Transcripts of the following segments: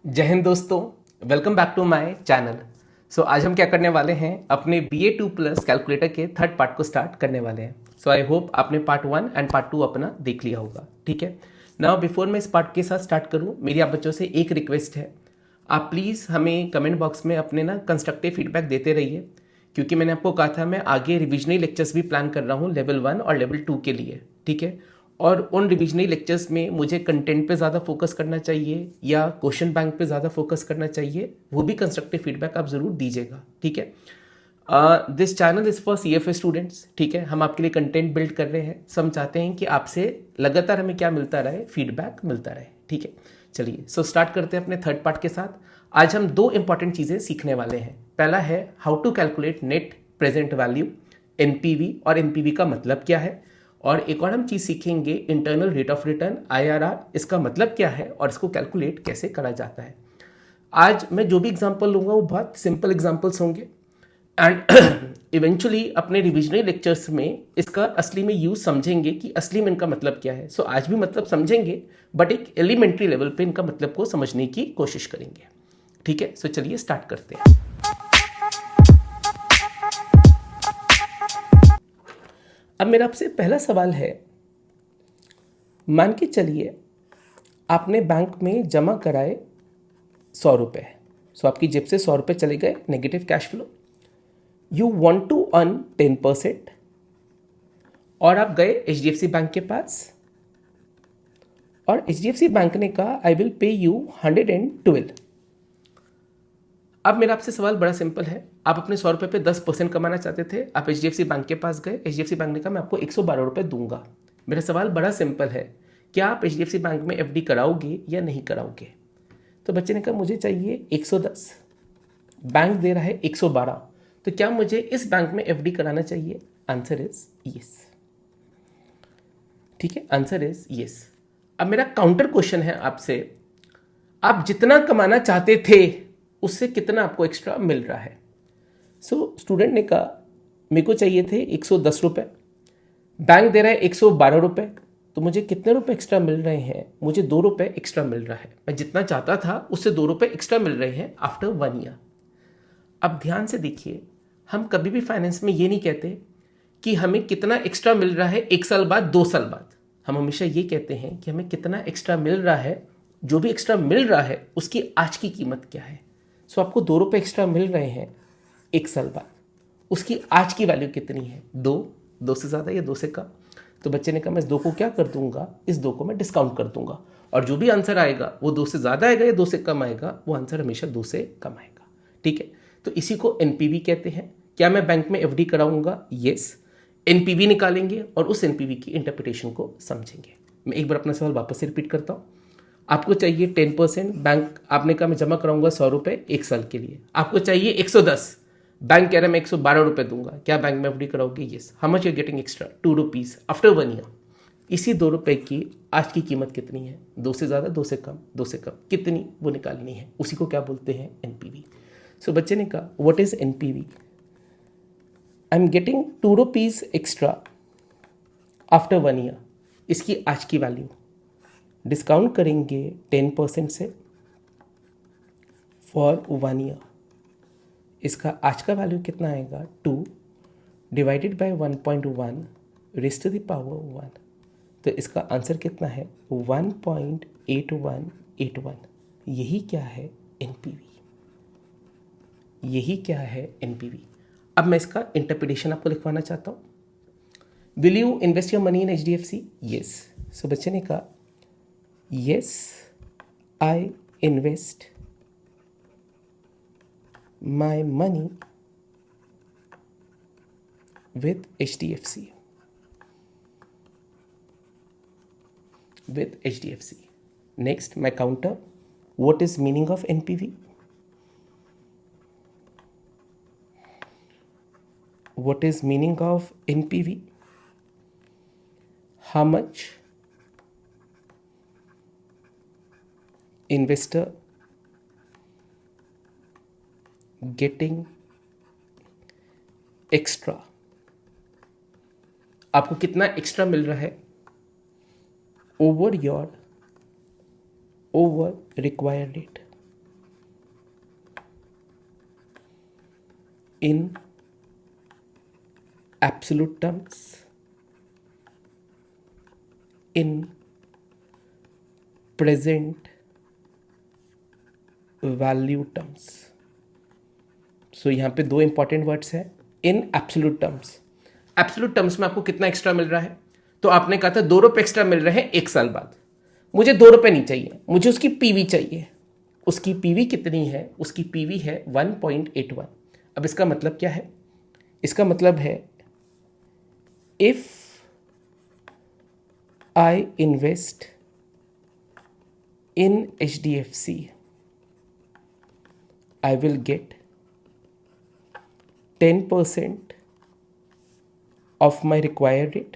जय हिंद दोस्तों, welcome back to my channel. So आज हम क्या करने वाले हैं, अपने BA2+ कैलकुलेटर के थर्ड पार्ट को स्टार्ट करने वाले हैं। सो आई होप आपने पार्ट 1 एंड पार्ट 2 अपना देख लिया होगा। ठीक है, नाउ बिफोर मैं इस पार्ट के साथ स्टार्ट करूं, मेरी आप बच्चों से एक रिक्वेस्ट है। आप प्लीज़ हमें कमेंट बॉक्स में अपने कंस्ट्रक्टिव फीडबैक देते रहिए, क्योंकि मैंने आपको कहा था मैं आगे रिविजनरी लेक्चर्स भी प्लान कर रहा हूँ लेवल 1 और लेवल 2 के लिए। ठीक है, और उन रिविजनरी लेक्चर्स में मुझे कंटेंट पे ज़्यादा फोकस करना चाहिए या क्वेश्चन बैंक पे ज़्यादा फोकस करना चाहिए, वो भी कंस्ट्रक्टिव फीडबैक आप ज़रूर दीजिएगा। ठीक है, this channel is for CFA students. ठीक है, हम आपके लिए कंटेंट बिल्ड कर रहे हैं, सो हम चाहते हैं कि आपसे लगातार हमें क्या मिलता रहे, फीडबैक मिलता रहे। ठीक है, चलिए सो स्टार्ट करते हैं अपने थर्ड पार्ट के साथ। आज हम दो इंपॉर्टेंट चीज़ें सीखने वाले हैं। पहला है how to calculate net present value, NPV, और NPV का मतलब क्या है। और एक और हम चीज़ सीखेंगे, internal rate of return, IRR, इसका मतलब क्या है और इसको कैलकुलेट कैसे करा जाता है। आज मैं जो भी एग्जांपल लूँगा वो बहुत सिंपल एग्जांपल्स होंगे एंड इवेंचुअली अपने रिविजनरी लेक्चर्स में इसका असली में यूज़ समझेंगे कि असली में इनका मतलब क्या है। सो आज भी मतलब समझेंगे, बट एक एलिमेंट्री लेवल पे इनका मतलब को समझने की कोशिश करेंगे। ठीक है, सो चलिए स्टार्ट करते हैं। अब मेरा आपसे पहला सवाल है, मान के चलिए आपने बैंक में जमा कराए 100 रुपये। सो आपकी जेब से 100 रुपये चले गए, negative cash flow. You want to earn 10%, और आप गए HDFC बैंक के पास और HDFC बैंक ने कहा आई विल पे यू 112। अब मेरा आपसे सवाल बड़ा सिंपल है, आप अपने 100 रुपये पे 10% कमाना चाहते थे, आप HDFC बैंक के पास गए, HDFC बैंक ने कहा मैं आपको 112 रुपये दूंगा। मेरा सवाल बड़ा सिंपल है, क्या आप HDFC बैंक में FD कराओगे या नहीं कराओगे। तो बच्चे ने कहा मुझे चाहिए 110, बैंक दे रहा है 112, तो क्या मुझे इस बैंक में FD कराना चाहिए। Answer is yes. ठीक है, आंसर इज यस। अब मेरा काउंटर क्वेश्चन है आपसे, आप जितना कमाना चाहते थे उससे कितना आपको एक्स्ट्रा मिल रहा है। सो स्टूडेंट ने कहा मेरे को चाहिए थे 110 रुपये, बैंक दे रहा है 112 रुपये, तो मुझे कितने रुपए एक्स्ट्रा मिल रहे हैं। मुझे 2 रुपये एक्स्ट्रा मिल रहा है, मैं जितना चाहता था उससे 2 रुपये एक्स्ट्रा मिल रहे हैं आफ्टर 1 ईयर। अब ध्यान से देखिए, हम कभी भी फाइनेंस में ये नहीं कहते कि हमें कितना एक्स्ट्रा मिल रहा है 1 साल बाद, 2 साल बाद। हम हमेशा ये कहते हैं कि हमें कितना एक्स्ट्रा मिल रहा है, जो भी एक्स्ट्रा मिल रहा है उसकी आज की कीमत क्या है। सो आपको 2 रुपये एक्स्ट्रा मिल रहे हैं 1 साल बाद, उसकी आज की वैल्यू कितनी है, 2 से ज़्यादा या 2 से कम। तो बच्चे ने कहा मैं इस 2 को क्या कर दूंगा, इस 2 को मैं डिस्काउंट कर दूंगा, और जो भी आंसर आएगा वो 2 से ज़्यादा आएगा या 2 से कम आएगा, वो आंसर हमेशा 2 से कम आएगा। ठीक है, तो इसी को NPV कहते हैं। क्या मैं बैंक में FD कराऊंगा, यस। NPV निकालेंगे और उस NPV की इंटरप्रिटेशन को समझेंगे। मैं एक बार अपना सवाल वापस से रिपीट करता हूँ। आपको चाहिए 10%, बैंक आपने कहा मैं जमा कराऊंगा 100 रुपये 1 साल के लिए, आपको चाहिए 110, बैंक कह रहा है मैं 112 रुपये दूंगा, क्या बैंक में FD कराओगे, yes. How much you getting extra, 2 rupees after 1 year. इसी 2 रुपये की आज की कीमत कितनी है, 2 से ज़्यादा, 2 से कम, 2 से कम कितनी, वो निकालनी है, उसी को क्या बोलते हैं, NPV। सो बच्चे ने कहा what is NPV, I am getting 2 rupees extra after 1 year, इसकी आज की वैल्यू डिस्काउंट करेंगे 10% से फॉर 1 ईयर, इसका आज का वैल्यू कितना आएगा, 2 divided by 1.1 raise to the power 1, तो इसका आंसर कितना है, 1.8181। यही क्या है, NPV। यही क्या है, NPV। अब मैं इसका इंटरप्रिटेशन आपको लिखवाना चाहता हूँ। Will you invest your money in HDFC, yes. So बच्चे ने कहा yes I invest my money with HDFC, with HDFC. Next, my counter, what is meaning of NPV, what is meaning of NPV, how much investor getting extra, आपको कितना extra मिल रहा है over required rate, in absolute terms, in present value terms. सो यहाँ पे दो important words हैं, in absolute terms. Absolute terms में आपको कितना एक्स्ट्रा मिल रहा है? तो आपने कहा था 2 रुपये एक्स्ट्रा मिल रहे हैं 1 साल बाद। मुझे 2 रुपये नहीं चाहिए, मुझे उसकी पीवी चाहिए। उसकी पीवी कितनी है? उसकी पीवी है 1.81। अब इसका मतलब क्या है? इसका मतलब है if I invest in HDFC I will get 10% of my required rate।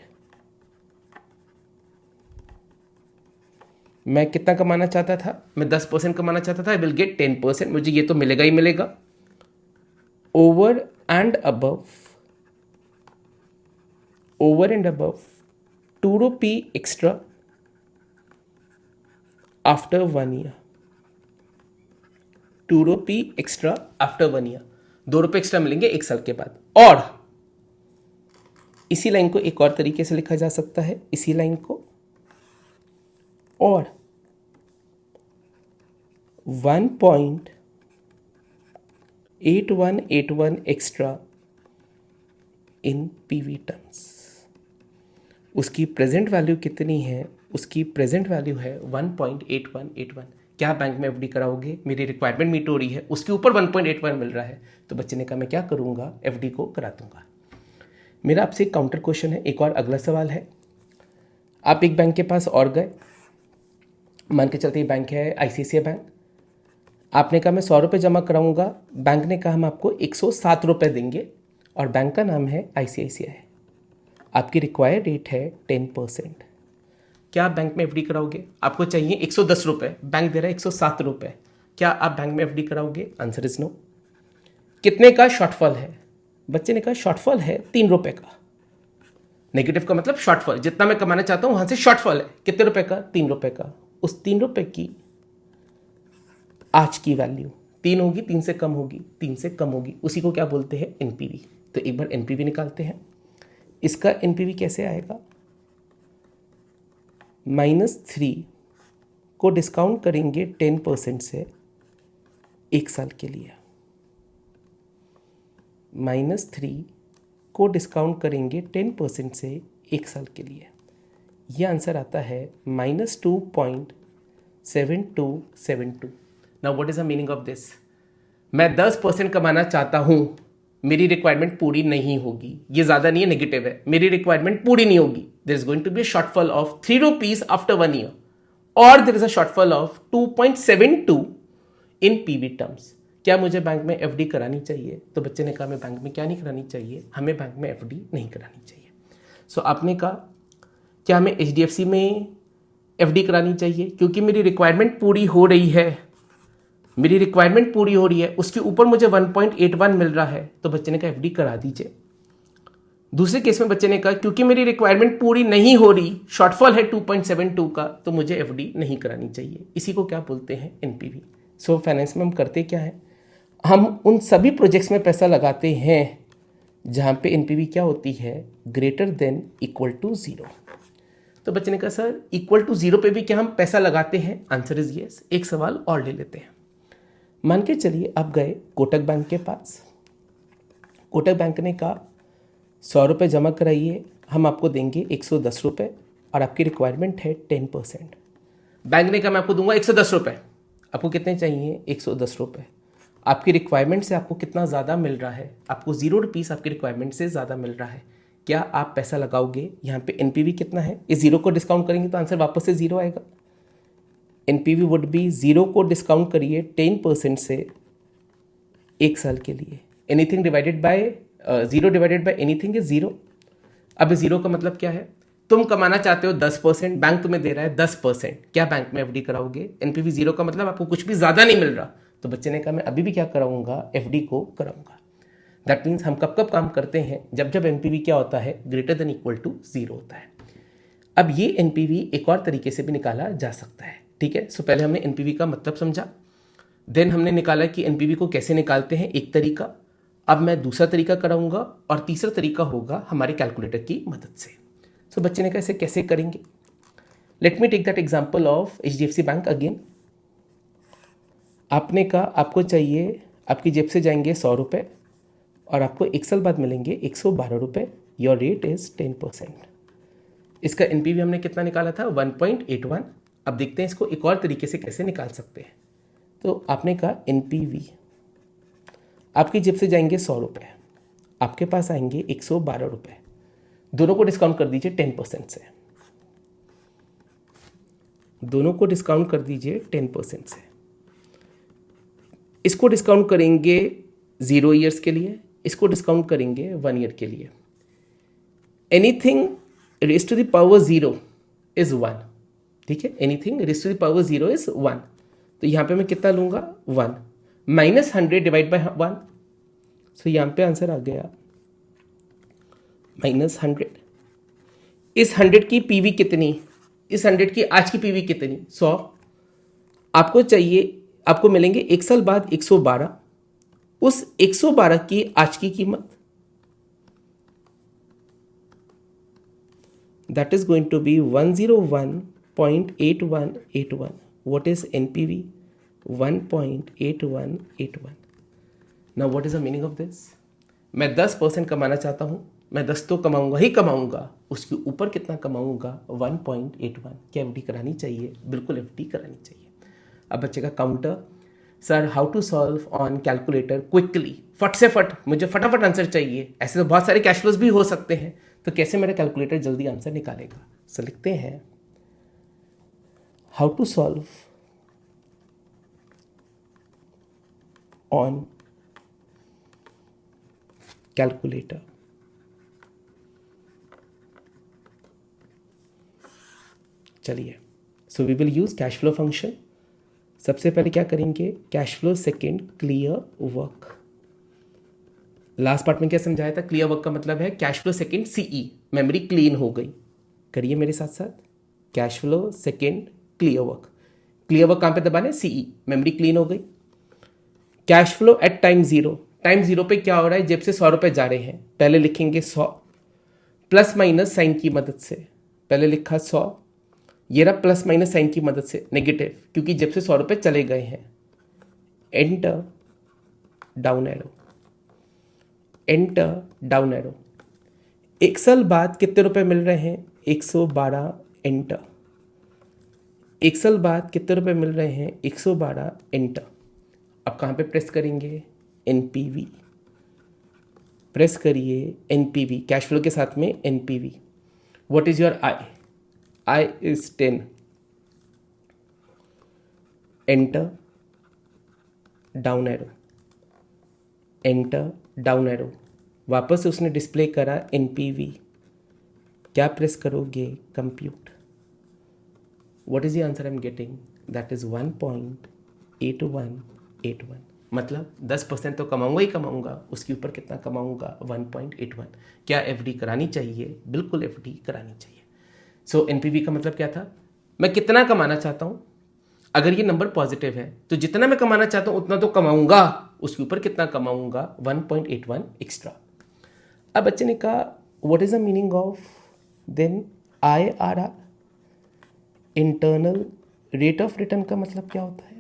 मैं कितना कमाना चाहता था? मैं 10% कमाना चाहता था। आई विल गेट 10%, मुझे ये तो मिलेगा ही मिलेगा। Over and above 2 rupee extra after 1 year. 2 rupee extra after 1 year, 2 रुपये एक्स्ट्रा मिलेंगे 1 साल के बाद। और इसी लाइन को एक और तरीके से लिखा जा सकता है, इसी लाइन को, और 1.8181 एक्स्ट्रा इन पीवी टर्म्स। उसकी प्रेजेंट वैल्यू कितनी है? उसकी प्रेजेंट वैल्यू है 1.8181। क्या बैंक में एफडी कराओगे? मेरी रिक्वायरमेंट मीट हो रही है, उसके ऊपर 1.81 मिल रहा है, तो बच्चे ने कहा मैं क्या करूंगा? एफडी को करा दूंगा। मेरा आपसे एक काउंटर क्वेश्चन है, एक और अगला सवाल है। आप एक बैंक के पास और गए, मान के चलते बैंक है ICICI बैंक। आपने कहा मैं 100 रुपये जमा कराऊंगा, बैंक ने कहा हम आपको 107 रुपये देंगे, और बैंक का नाम है ICICI। आपकी रिक्वायर्ड रेट है 10%। क्या आप बैंक में एफडी कराओगे? आपको चाहिए 110 रुपये, बैंक दे रहा है 107 रुपये। क्या आप बैंक में एफडी कराओगे? Answer is no. कितने का शॉर्टफॉल है? बच्चे ने कहा शॉर्टफॉल है 3 रुपये का। नेगेटिव का मतलब शॉर्टफॉल, जितना मैं कमाना चाहता हूं वहां से शॉर्टफॉल है। कितने रुपए का? 3 रुपये का। उस 3 रुपये की आज की वैल्यू 3 होगी, 3 से कम होगी, 3 से कम होगी, उसी को क्या बोलते हैं? एनपीवी। तो एक बार एनपीवी निकालते हैं। इसका एनपीवी कैसे आएगा? -3 को डिस्काउंट करेंगे 10% से 1 साल के लिए। -3 को डिस्काउंट करेंगे 10% से 1 साल के लिए। यह आंसर आता है -2.7272। Now what is the meaning of this? मैं 10% कमाना चाहता हूं, मेरी रिक्वायरमेंट पूरी नहीं होगी। ये ज़्यादा नहीं है, नेगेटिव है। मेरी रिक्वायरमेंट पूरी नहीं होगी। There is going to be a shortfall of 3 rupees after 1 year, और there is a shortfall of 2.72 in PV terms. क्या मुझे बैंक में एफडी करानी चाहिए? तो बच्चे ने कहा मैं बैंक में क्या नहीं करानी चाहिए? हमें बैंक में एफडी नहीं करानी चाहिए। सो आपने कहा क्या हमें HDFC में एफडी करानी चाहिए? क्योंकि मेरी रिक्वायरमेंट पूरी हो रही है, मेरी रिक्वायरमेंट पूरी हो रही है, उसके ऊपर मुझे 1.81 मिल रहा है, तो बच्चे ने कहा एफडी करा दीजिए। दूसरे केस में बच्चे ने कहा क्योंकि मेरी रिक्वायरमेंट पूरी नहीं हो रही, शॉर्टफॉल है 2.72 का, तो मुझे एफडी नहीं करानी चाहिए। इसी को क्या बोलते हैं? एनपीवी। सो फाइनेंस में हम करते क्या है? हम उन सभी प्रोजेक्ट्स में पैसा लगाते हैं जहां पे एनपीवी क्या होती है? Greater than equal to 0। तो बच्चे ने कहा सर इक्वल टू 0 पे भी क्या हम पैसा लगाते हैं? Answer is yes. एक सवाल और ले लेते हैं। मान के चलिए आप गए कोटक बैंक के पास। कोटक बैंक ने कहा 100 रुपये जमा कराइए, हम आपको देंगे 110 रुपये, और आपकी रिक्वायरमेंट है 10%। बैंक ने कहा मैं आपको दूंगा 110 रुपये। आपको कितने चाहिए? 110 रुपये। आपकी रिक्वायरमेंट से आपको कितना ज़्यादा मिल रहा है? आपको 0 रुपीज़ आपकी रिक्वायरमेंट से ज़्यादा मिल रहा है। क्या आप पैसा लगाओगे? यहाँ पे एनपीवी कितना है? इस 0 को डिस्काउंट करेंगे तो आंसर वापस से 0 आएगा। एनपीवी वुड बी 0 को डिस्काउंट करिए 10% से 1 साल के लिए। Anything divided by 0 divided by anything is 0। अब 0 का मतलब क्या है? तुम कमाना चाहते हो 10%, बैंक तुम्हें दे रहा है 10%। क्या बैंक में एफडी कराओगे? एनपीवी 0 का मतलब आपको कुछ भी ज़्यादा नहीं मिल रहा, तो बच्चे ने कहा मैं अभी भी क्या कराऊंगा? एफडी को कराऊंगा। दैट मीन्स हम कब कब काम करते हैं? जब जब एनपीवी क्या होता है? ग्रेटर देन इक्वल टू 0 होता है। अब ये एनपीवी एक और तरीके से भी निकाला जा सकता है, ठीक है। सो पहले हमने एनपीवी का मतलब समझा, देन हमने निकाला कि एनपीवी को कैसे निकालते हैं। एक तरीका अब मैं दूसरा तरीका कराऊंगा और तीसरा तरीका होगा हमारे कैलकुलेटर की मदद से। सो बच्चे ने कहा इसे कैसे करेंगे। Let me take that example of HDFC bank again. आपने कहा आपको चाहिए, आपकी जेब से जाएंगे 100 रुपये और आपको 1 साल बाद मिलेंगे 112 रुपये। Your rate is 10%। इसका NPV हमने कितना निकाला था 1.81। अब देखते हैं इसको एक और तरीके से कैसे निकाल सकते हैं। तो आपने कहा NPV, आपकी जेब से जाएंगे 100 रुपये, आपके पास आएंगे 112 रुपये। दोनों को डिस्काउंट कर दीजिए 10% से, दोनों को डिस्काउंट कर दीजिए 10% से। इसको डिस्काउंट करेंगे 0 ईयर्स के लिए, इसको डिस्काउंट करेंगे 1 ईयर के लिए। Anything raise to the power 0 is 1, ठीक है। Anything raise to the power 0 is 1। तो यहाँ पे मैं कितना लूँगा 1 माइनस 100 डिवाइड बाई 1। सो यहाँ पे आंसर आ गया -100। इस 100 की पीवी कितनी, इस 100 की आज की पीवी कितनी 100। आपको चाहिए, आपको मिलेंगे 1 साल बाद 112। उस 112 की आज की कीमत that is going to be 101.8181. What is NPV? 1.8181. Now what is the meaning of this? मैं 10% कमाना चाहता हूँ, मैं 10 तो कमाऊंगा ही कमाऊंगा, उसके ऊपर कितना कमाऊंगा 1.81। क्या FD करानी चाहिए? बिल्कुल FD करानी चाहिए। अब बच्चे का counter, sir how to solve on calculator quickly, फट से फट, मुझे फटाफट आंसर चाहिए। ऐसे तो बहुत सारे कैश फ्लोज भी हो सकते हैं, तो कैसे मेरा कैलकुलेटर जल्दी आंसर निकालेगा। सो लिखते हैं how to solve on calculator. चलिए, so we will use cash flow function. सबसे पहले क्या करेंगे, cash flow second clear work. Last part में क्या समझाया था, क्लियर वर्क का मतलब है cash flow second CE, memory clean हो गई। करिए मेरे साथ साथ, cash flow second clear work. Clear work कहाँ पे दबाना है, CE, मेमोरी क्लीन हो गई। Cash flow at time 0, time 0 पे क्या हो रहा है, जेब से 100 रुपये जा रहे हैं। पहले लिखेंगे 100 प्लस माइनस साइन की मदद से, पहले लिखा 100, ये रहा प्लस माइनस साइन की मदद से नेगेटिव, क्योंकि जेब से 100 रुपये चले गए हैं। Enter down arrow, enter down arrow. 1 साल बाद कितने रुपए मिल रहे हैं 112। एंटर। 1 साल बाद कितने रुपए मिल रहे हैं 112। एंटर। अब कहाँ पे प्रेस करेंगे, NPV प्रेस करिए। NPV कैश फ्लो के साथ में NPV। What is your I is 10। Enter down arrow, enter down arrow. वापस उसने डिस्प्ले करा NPV। क्या प्रेस करोगे, compute. What is the answer I am getting, that is 1.8181। मतलब 10% तो कमाऊंगा ही कमाऊंगा, उसके ऊपर कितना कमाऊंगा 1.81। क्या FD करानी चाहिए, बिल्कुल FD करानी चाहिए। सो NPV का मतलब क्या था, मैं कितना कमाना चाहता हूं। अगर ये नंबर पॉजिटिव है तो जितना मैं कमाना चाहता हूं उतना तो कमाऊंगा, उसके ऊपर कितना कमाऊंगा 1.81 एक्स्ट्रा। अब बच्चे ने कहा what is the meaning of then IRR, internal rate of return का मतलब क्या होता है।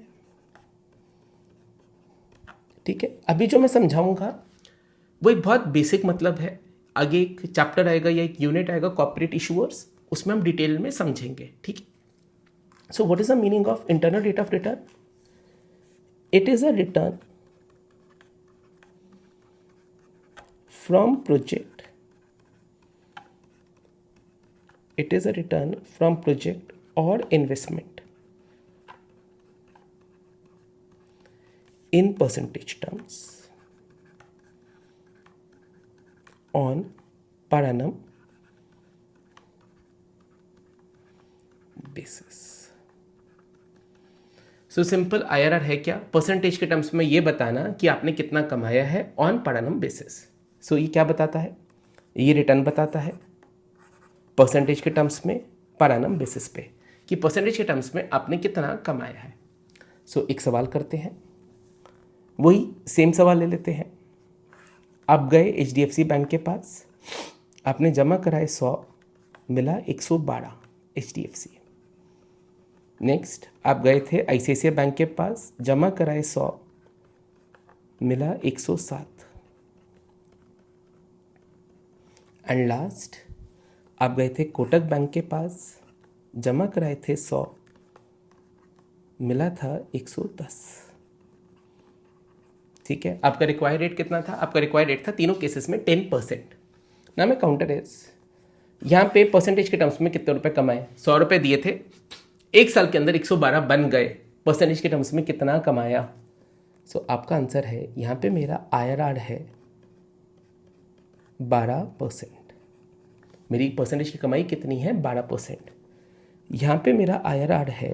ठीक है, अभी जो मैं समझाऊंगा वो एक बहुत बेसिक मतलब है। आगे एक चैप्टर आएगा या एक यूनिट आएगा कॉर्पोरेट इशूअर्स, उसमें हम डिटेल में समझेंगे। ठीक है, so what is the meaning of internal rate of return? It is a return from project. It is a return from project or investment in percentage terms on per annum basis. So simple IRR है क्या, percentage के terms में ये बताना कि आपने कितना कमाया है ऑन पर एनम बेसिस। सो ये क्या बताता है, ये रिटर्न बताता है परसेंटेज के टर्म्स में पर एनम बेसिस पे, कि परसेंटेज के टर्म्स में आपने कितना कमाया है। सो एक सवाल करते हैं, वही सेम सवाल ले लेते हैं। आप गए HDFC बैंक के पास, आपने जमा कराए 100, मिला 112 HDFC। नेक्स्ट आप गए थे ICICI बैंक के पास, जमा कराए 100, मिला 107। एंड लास्ट आप गए थे कोटक बैंक के पास, जमा कराए थे 100, मिला था 110। ठीक है, आपका रिक्वायर्ड रेट कितना था? आपका रिक्वायर्ड रेट था तीनों केसेस में 10%। ना मैं काउंटर इज यहाँ पे परसेंटेज के टर्म्स में कितने रुपए कमाए? 100 रुपये दिए थे, एक साल के अंदर 112 बन गए, परसेंटेज के टर्म्स में कितना कमाया? सो आपका आंसर है, यहाँ पे मेरा IRR है 12%। मेरी परसेंटेज की कमाई कितनी है? 12%। यहाँ पे मेरा IRR है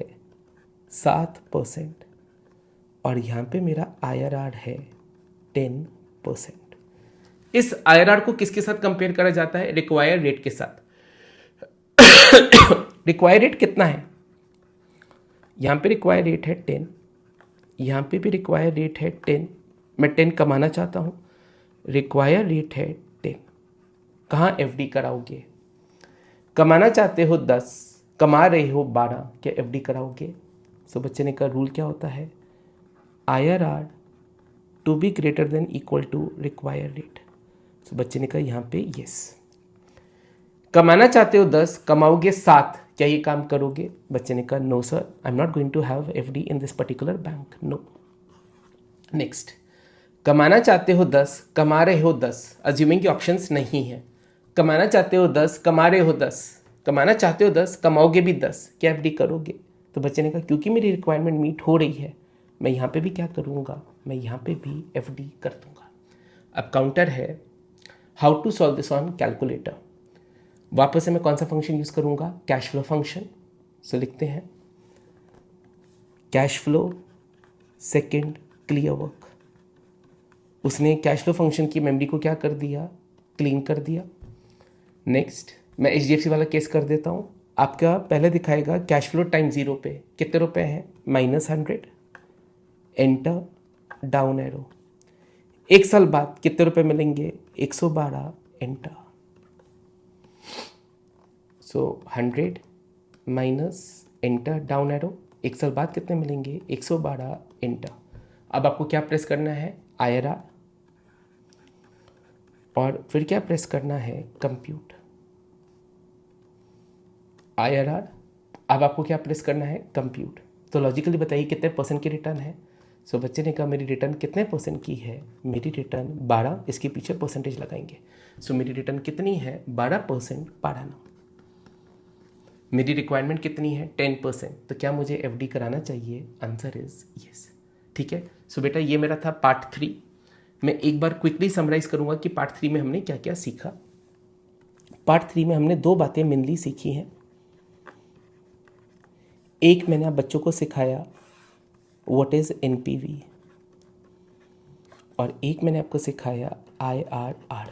7% और यहाँ पे मेरा IRR है 10%। इस IRR को किसके साथ कंपेयर करा जाता है? रिक्वायर्ड रेट के साथ। रिक्वायर्ड रेट कितना है? यहाँ पे रिक्वायर्ड रेट है 10, यहाँ पे भी रिक्वायर्ड रेट है 10। मैं 10 कमाना चाहता हूँ, रिक्वायर्ड रेट है 10। कहाँ FD कराओगे? कमाना चाहते हो 10, कमा रहे हो 12, क्या FD कराओगे? सो बच्चे ने कहा रूल क्या होता है? IRR to be greater than equal to required rate. So बच्चे ने कहा यहाँ पे यस। कमाना चाहते हो 10, कमाओगे 7, क्या ये काम करोगे? बच्चे ने कहा no sir, I am not going to have FD in this particular bank, no. Next, कमाना चाहते हो 10, कमा रहे हो 10, अज्यूमिंग कि ऑप्शंस नहीं है। कमाना चाहते हो 10, कमा रहे हो 10, कमाना चाहते हो 10, कमाओगे भी 10, क्या FD करोगे? तो बच्चे ने कहा क्योंकि मेरी रिक्वायरमेंट मीट हो रही है, मैं यहाँ पे भी क्या करूँगा? मैं यहाँ पे भी FD कर दूँगा। अब काउंटर है, how to solve this on calculator. वापस से मैं कौन सा फंक्शन यूज़ करूँगा? Cash flow function. सो लिखते हैं cash flow second clear work. उसने कैश फ्लो फंक्शन की मेमोरी को क्या कर दिया? क्लीन कर दिया। नेक्स्ट मैं HDFC वाला केस कर देता हूँ। आपका पहले दिखाएगा कैश फ्लो टाइम 0 पे कितने रुपए हैं? -100। Enter, down arrow. एक साल बाद कितने रुपए मिलेंगे? 112। एंटर। सो 100 माइनस एंटर, डाउन एरो। एक साल बाद कितने मिलेंगे? 112। एंटर। अब आपको क्या प्रेस करना है? IRR, और फिर क्या प्रेस करना है? कंप्यूट। IRR, अब आपको क्या प्रेस करना है? कंप्यूट। तो लॉजिकली बताइए कितने परसेंट की रिटर्न है? सो बच्चे ने कहा मेरी रिटर्न कितने परसेंट की है? मेरी रिटर्न 12, इसके पीछे परसेंटेज लगाएंगे। सो मेरी रिटर्न कितनी है? 12% पर एनम। मेरी रिक्वायरमेंट कितनी है? 10%। तो क्या मुझे FD कराना चाहिए? Answer is yes. ठीक है, सो बेटा ये मेरा था पार्ट 3। मैं एक बार क्विकली समराइज करूंगा कि पार्ट 3 में हमने क्या क्या सीखा। पार्ट 3 में हमने 2 बातें मेनली सीखी हैं। एक मैंने आप बच्चों को सिखाया व्हाट इज NPV, और एक मैंने आपको सिखाया IRR।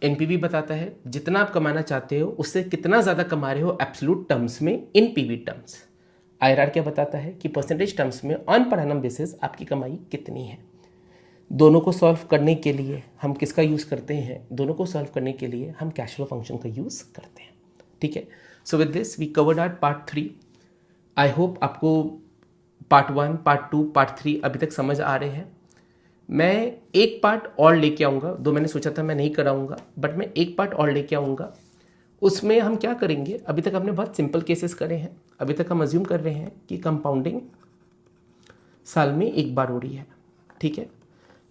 NPV बताता है जितना आप कमाना चाहते हो उससे कितना ज़्यादा कमा रहे हो एब्सोल्यूट टर्म्स में, इन PV टर्म्स। IRR क्या बताता है कि परसेंटेज टर्म्स में ऑन पर एनम बेसिस आपकी कमाई कितनी है। दोनों को सॉल्व करने के लिए हम किसका यूज़ करते हैं? दोनों को सॉल्व करने के लिए हम कैश फ्लो फंक्शन का यूज़ करते हैं। ठीक है, so with this we covered our part 3। I hope आपको पार्ट 1, पार्ट 2, पार्ट 3 अभी तक समझ आ रहे हैं। मैं एक पार्ट और लेके आऊँगा, दो मैंने सोचा था मैं नहीं कराऊँगा, बट मैं एक पार्ट और लेके आऊँगा। उसमें हम क्या करेंगे? अभी तक हमने बहुत सिंपल केसेस करे हैं। अभी तक हम अज्यूम कर रहे हैं कि कंपाउंडिंग साल में एक बार हो रही है, ठीक है।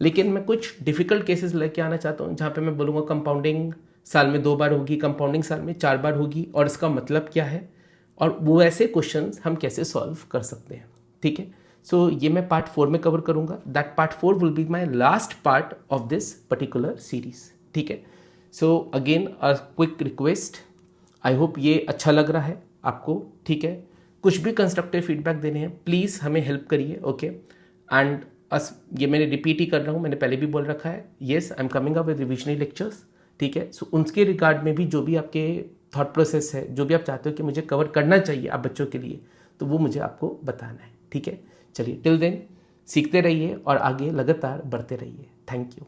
लेकिन मैं कुछ डिफ़िकल्ट केसेस लेके आना चाहता हूँ जहाँ पे मैं बोलूँगा कंपाउंडिंग साल में 2 बार होगी, कंपाउंडिंग साल में 4 बार होगी, और इसका मतलब क्या है, और वो ऐसे क्वेश्चंस हम कैसे सॉल्व कर सकते हैं। ठीक है, सो ये मैं पार्ट 4 में कवर करूँगा। That part 4 will be my last part of this particular series. ठीक है, so again a quick request, I hope ये अच्छा लग रहा है आपको। ठीक है, कुछ भी कंस्ट्रक्टिव फीडबैक देने हैं प्लीज़ हमें हेल्प करिए। ओके, एंड ये मैंने रिपीट ही कर रहा हूँ, मैंने पहले भी बोल रखा है, yes I am coming up with revisionary lectures. ठीक है, सो उनके रिगार्ड में भी जो भी आपके थॉट प्रोसेस है, जो भी आप चाहते हो कि मुझे कवर करना चाहिए आप बच्चों के लिए, तो वो मुझे आपको बताना है। ठीक है, चलिए टिल देन सीखते रहिए और आगे लगातार बढ़ते रहिए। Thank you.